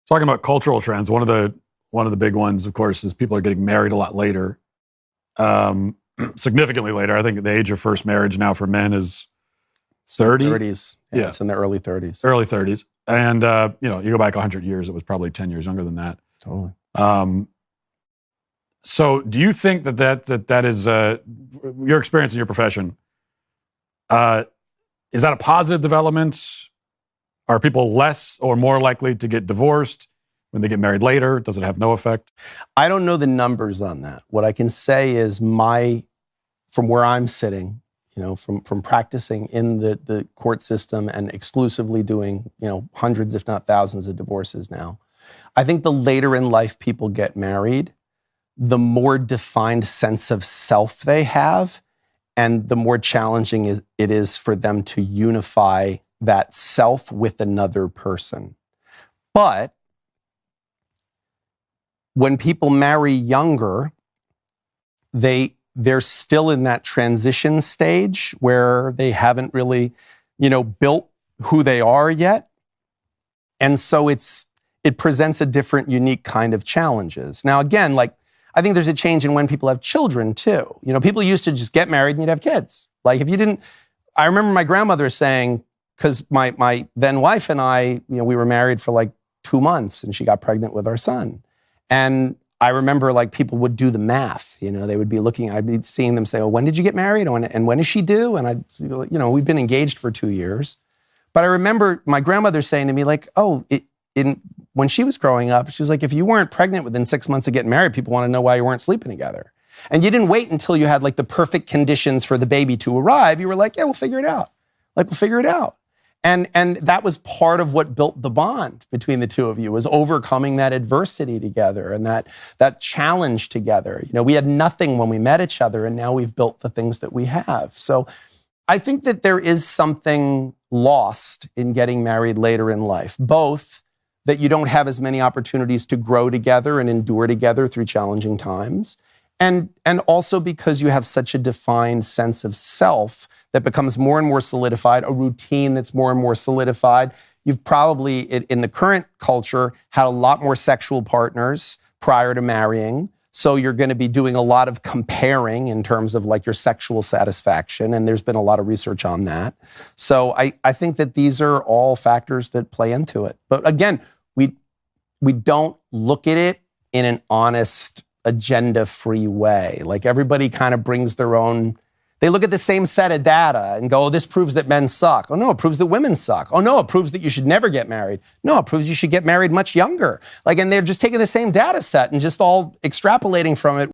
Talking about cultural trends, one of the big ones, of course, is people are getting married a lot later, significantly later. I think the age of first marriage now for men is 30. 30s. Yeah, it's in the early 30s. Early 30s. And, you go back 100 years, it was probably 10 years younger than that. Totally. So do you think that is, your experience in your profession, is that a positive development? Are people less or more likely to get divorced when they get married later? Does it have no effect? I don't know the numbers on that. What I can say is from where I'm sitting, from practicing in the court system and exclusively doing, hundreds, if not thousands of divorces now, I think the later in life people get married, the more defined sense of self they have, and the more challenging it is for them to unify that self with another person. But when people marry younger, they're still in that transition stage where they haven't really, built who they are yet. And so it presents a different, unique kind of challenges. Now, again, I think there's a change in when people have children too. People used to just get married and you'd have kids. I remember my grandmother saying, because my then wife and I, we were married for 2 months and she got pregnant with our son. And I remember people would do the math, they would be I'd be seeing them say, oh, when did you get married? And when is she due? And we've been engaged for 2 years. But I remember my grandmother saying to me when she was growing up, she was like, if you weren't pregnant within 6 months of getting married, people want to know why you weren't sleeping together. And you didn't wait until you had the perfect conditions for the baby to arrive. You were like, yeah, we'll figure it out. We'll figure it out. And that was part of what built the bond between the two of you, was overcoming that adversity together and that challenge together. We had nothing when we met each other, and now we've built the things that we have. So I think that there is something lost in getting married later in life, both that you don't have as many opportunities to grow together and endure together through challenging times, and also because you have such a defined sense of self that becomes more and more solidified, a routine that's more and more solidified. You've probably, in the current culture, had a lot more sexual partners prior to marrying. So you're going to be doing a lot of comparing in terms of your sexual satisfaction. And there's been a lot of research on that. So I think that these are all factors that play into it. But again, we don't look at it in an honest, agenda-free way. Everybody kind of brings their own. They look at the same set of data and go, oh, this proves that men suck. Oh, no, it proves that women suck. Oh, no, it proves that you should never get married. No, it proves you should get married much younger. And they're just taking the same data set and just all extrapolating from it.